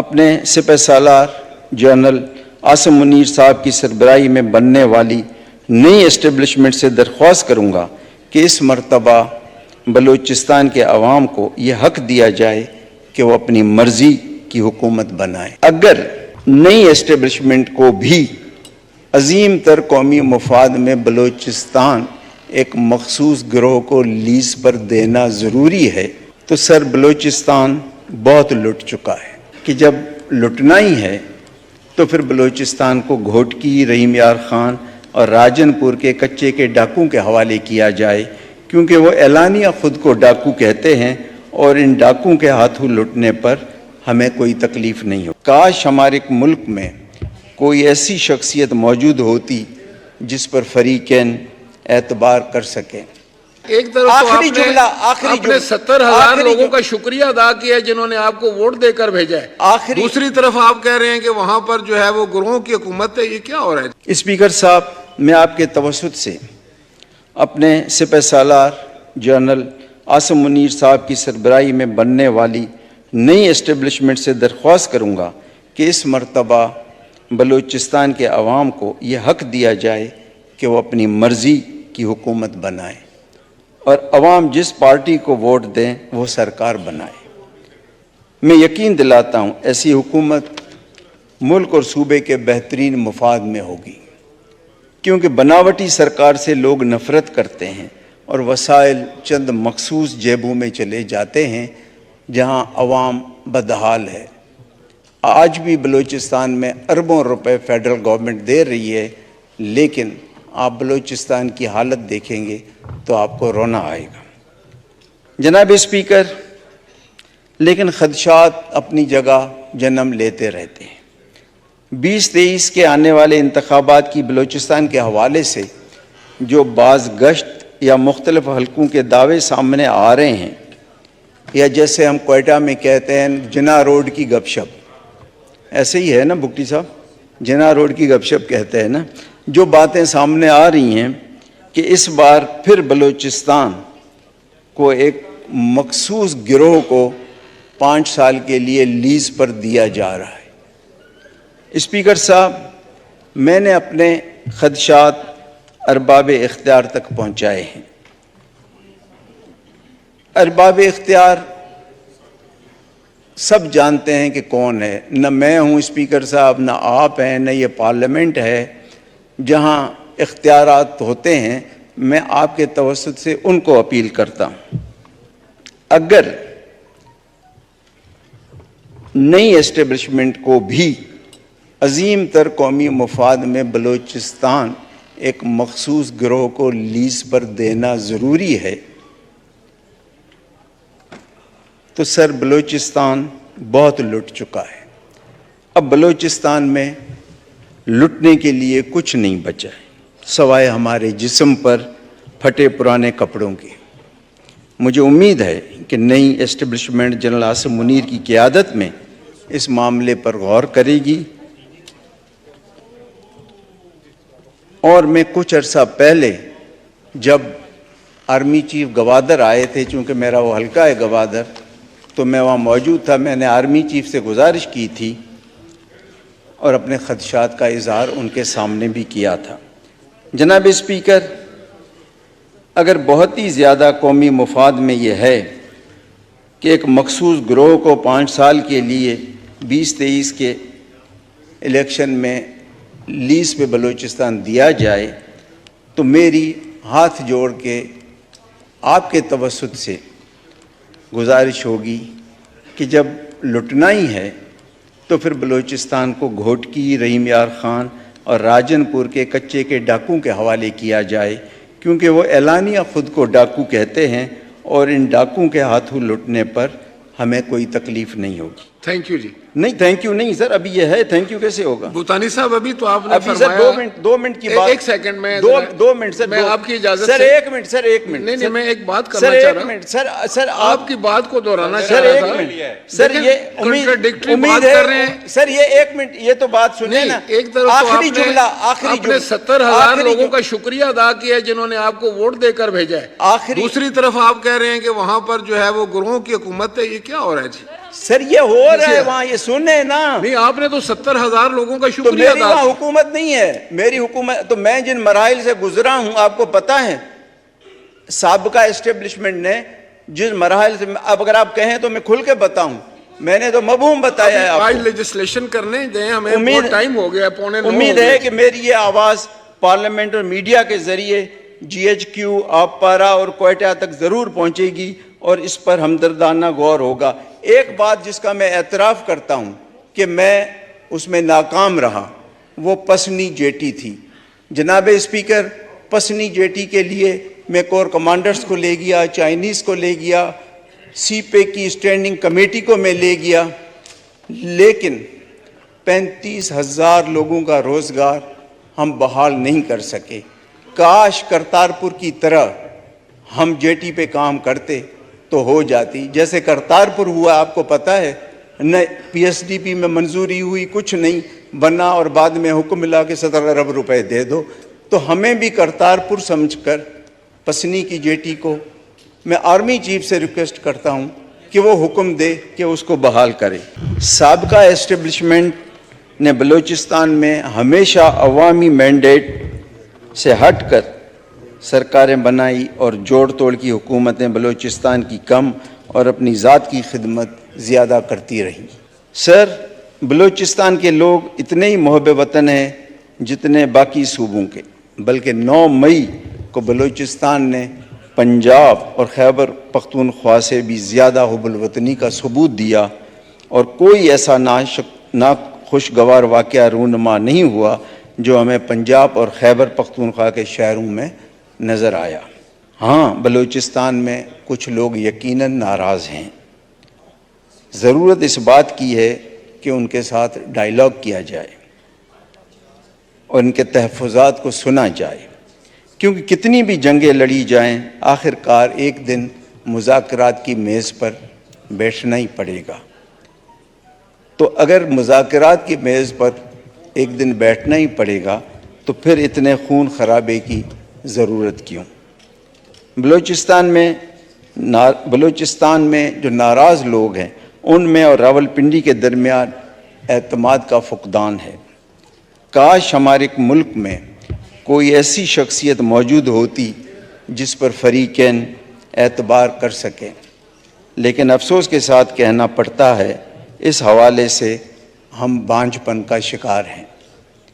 اپنے سپہ سالار جنرل عاصم منیر صاحب کی سربراہی میں بننے والی نئی اسٹیبلشمنٹ سے درخواست کروں گا کہ اس مرتبہ بلوچستان کے عوام کو یہ حق دیا جائے کہ وہ اپنی مرضی کی حکومت بنائے۔ اگر نئی اسٹیبلشمنٹ کو بھی عظیم تر قومی مفاد میں بلوچستان ایک مخصوص گروہ کو لیز پر دینا ضروری ہے تو سر بلوچستان بہت لٹ چکا ہے کہ جب لٹنا ہی ہے تو پھر بلوچستان کو گھوٹکی، رحیم یار خان اور راجن پور کے کچے کے ڈاکو کے حوالے کیا جائے، کیونکہ وہ اعلانیہ خود کو ڈاکو کہتے ہیں اور ان ڈاکو کے ہاتھوں لٹنے پر ہمیں کوئی تکلیف نہیں ہو۔ کاش ہمارے ملک میں کوئی ایسی شخصیت موجود ہوتی جس پر فریقین اعتبار کر سکیں۔ ایک طرف تو آپ نے 70,000 لوگوں کا شکریہ ادا کیا جنہوں نے آپ کو ووٹ دے کر بھیجا ہے، دوسری طرف آپ کہہ رہے ہیں کہ وہاں پر جو ہے وہ گروہوں کی حکومت ہے، یہ کیا ہو رہا ہے؟ اسپیکر صاحب، میں آپ کے توسط سے اپنے سپہ سالار جنرل عاصم منیر صاحب کی سربراہی میں بننے والی نئی اسٹیبلشمنٹ سے درخواست کروں گا کہ اس مرتبہ بلوچستان کے عوام کو یہ حق دیا جائے کہ وہ اپنی مرضی کی حکومت بنائے اور عوام جس پارٹی کو ووٹ دیں وہ سرکار بنائے۔ میں یقین دلاتا ہوں ایسی حکومت ملک اور صوبے کے بہترین مفاد میں ہوگی، کیونکہ بناوٹی سرکار سے لوگ نفرت کرتے ہیں اور وسائل چند مخصوص جیبوں میں چلے جاتے ہیں جہاں عوام بدحال ہے۔ آج بھی بلوچستان میں اربوں روپے فیڈرل گورنمنٹ دے رہی ہے، لیکن آپ بلوچستان کی حالت دیکھیں گے تو آپ کو رونا آئے گا۔ جناب اسپیکر، لیکن خدشات اپنی جگہ جنم لیتے رہتے ہیں۔ 2023 کے آنے والے انتخابات کی بلوچستان کے حوالے سے جو بعض گشت یا مختلف حلقوں کے دعوے سامنے آ رہے ہیں، یا جیسے ہم کوئٹہ میں کہتے ہیں جنا روڈ کی گپ شپ، ایسے ہی ہے نا بگٹی صاحب، جنا روڈ کی گپ شپ کہتے ہیں نا، جو باتیں سامنے آ رہی ہیں کہ اس بار پھر بلوچستان کو ایک مخصوص گروہ کو 5 سال کے لیے لیز پر دیا جا رہا ہے۔ اسپیکر صاحب، میں نے اپنے خدشات ارباب اختیار تک پہنچائے ہیں۔ ارباب اختیار سب جانتے ہیں کہ کون ہے، نہ میں ہوں اسپیکر صاحب، نہ آپ ہیں، نہ یہ پارلیمنٹ ہے جہاں اختیارات ہوتے ہیں۔ میں آپ کے توسط سے ان کو اپیل کرتا ہوں، اگر نئی اسٹیبلشمنٹ کو بھی عظیم تر قومی مفاد میں بلوچستان ایک مخصوص گروہ کو لیز پر دینا ضروری ہے تو سر بلوچستان بہت لٹ چکا ہے۔ اب بلوچستان میں لٹنے کے لیے کچھ نہیں بچا ہے سوائے ہمارے جسم پر پھٹے پرانے کپڑوں کے۔ مجھے امید ہے کہ نئی اسٹیبلشمنٹ جنرل عاصم منیر کی قیادت میں اس معاملے پر غور کرے گی، اور میں کچھ عرصہ پہلے جب آرمی چیف گوادر آئے تھے، چونکہ میرا وہ حلقہ ہے گوادر، تو میں وہاں موجود تھا، میں نے آرمی چیف سے گزارش کی تھی اور اپنے خدشات کا اظہار ان کے سامنے بھی کیا تھا۔ جناب اسپیکر، اگر بہت ہی زیادہ قومی مفاد میں یہ ہے کہ ایک مخصوص گروہ کو 5 سال کے لیے 2023 کے الیکشن میں لیز پہ بلوچستان دیا جائے، تو میری ہاتھ جوڑ کے آپ کے توسط سے گزارش ہوگی کہ جب لٹنا ہی ہے تو پھر بلوچستان کو گھوٹکی، رحیم یار خان اور راجن پور کے کچے کے ڈاکو کے حوالے کیا جائے، کیونکہ وہ اعلانیہ خود کو ڈاکو کہتے ہیں اور ان ڈاکو کے ہاتھوں لٹنے پر ہمیں کوئی تکلیف نہیں ہوگی۔ تھینک یو جی۔ نہیں تھینک یو نہیں سر، ابھی یہ ہے، تھینک یو کیسے ہوگا؟ بھوتانی صاحب، ابھی تو آپ نے ابھی سر فرمایا 2 منٹ کی بات، ایک سیکنڈ میں 2 منٹ سر، میں آپ کی اجازت سر سے 1 منٹ سر، 1 منٹ نہیں، میں ایک بات سر، کرنا چاہ 1 رہا منٹ ہوں سر، آپ کی بات کو دہرانا چاہ سر، رہا 1 تھا منٹ سر، یہ امید ہے سر، یہ 1 منٹ، یہ تو بات سنیں نا، ایک طرف آخری جملہ، آخری آپ نے 70,000 لوگوں کا شکریہ ادا کیا جنہوں نے آپ کو ووٹ دے کر بھیجا ہے، دوسری طرف آپ کہہ رہے ہیں کہ وہاں پر جو ہے وہ گروہوں کی حکومت ہے، یہ کیا ہو رہا ہے جی؟ سر یہ ہو رہا ہے وہاں، یہ سنیں نا. نہیں، آپ نے تو 70,000 لوگوں کا تو شکریہ میری ادا وہاں حکومت نہیں ہے، میری حکومت تو میں جن مراحل سے گزرا ہوں آپ کو پتا ہے. سابقہ اسٹیبلشمنٹ نے جس مراحل سے، اب اگر آپ کہیں تو میں کھل کے بتاؤں، میں نے تو مبہوم بتایا ہے آپ آج کو. لیجسلیشن کرنے دیں، ہمیں بہت ٹائم ہو گیا، 8:45 امید ہے کہ میری یہ آواز پارلیمنٹ اور میڈیا کے ذریعے GHQ، آپ پارا اور کوئٹہ تک ضرور پہنچے گی اور اس پر ہمدردانہ غور ہوگا. ایک بات جس کا میں اعتراف کرتا ہوں کہ میں اس میں ناکام رہا، وہ پسنی جیٹی تھی. جناب اسپیکر، پسنی جیٹی کے لیے میں کور کمانڈرز کو لے گیا، چائنیز کو لے گیا، سی پے کی اسٹینڈنگ کمیٹی کو میں لے گیا، لیکن 35,000 لوگوں کا روزگار ہم بحال نہیں کر سکے. کاش کرتارپور کی طرح ہم جیٹی پہ کام کرتے تو ہو جاتی. جیسے کرتارپور ہوا، آپ کو پتہ ہے، نہ PSDP میں منظوری ہوئی، کچھ نہیں بنا، اور بعد میں حکم ملا کہ 17 ارب روپے دے دو. تو ہمیں بھی کرتارپور سمجھ کر پسنی کی جیٹی کو میں آرمی چیف سے ریکویسٹ کرتا ہوں کہ وہ حکم دے کہ اس کو بحال کرے. سابقہ اسٹیبلشمنٹ نے بلوچستان میں ہمیشہ عوامی مینڈیٹ سے ہٹ کر سرکاریں بنائی اور جوڑ توڑ کی حکومتیں بلوچستان کی کم اور اپنی ذات کی خدمت زیادہ کرتی رہیں. سر، بلوچستان کے لوگ اتنے ہی محب وطن ہیں جتنے باقی صوبوں کے، بلکہ 9 مئی کو بلوچستان نے پنجاب اور خیبر پختونخوا سے بھی زیادہ حب الوطنی کا ثبوت دیا، اور کوئی ایسا ناخوشگوار واقعہ رونما نہیں ہوا جو ہمیں پنجاب اور خیبر پختونخوا کے شہروں میں نظر آیا. ہاں، بلوچستان میں کچھ لوگ یقیناً ناراض ہیں. ضرورت اس بات کی ہے کہ ان کے ساتھ ڈائیلاگ کیا جائے اور ان کے تحفظات کو سنا جائے، کیونکہ کتنی بھی جنگیں لڑی جائیں آخر کار ایک دن مذاکرات کی میز پر بیٹھنا ہی پڑے گا. تو اگر مذاکرات کی میز پر ایک دن بیٹھنا ہی پڑے گا تو پھر اتنے خون خرابے کی ضرورت کیوں؟ بلوچستان میں جو ناراض لوگ ہیں ان میں اور راولپنڈی کے درمیان اعتماد کا فقدان ہے. کاش ہمارے ملک میں کوئی ایسی شخصیت موجود ہوتی جس پر فریقین اعتبار کر سکیں، لیکن افسوس کے ساتھ کہنا پڑتا ہے اس حوالے سے ہم بانجھ پن کا شکار ہیں.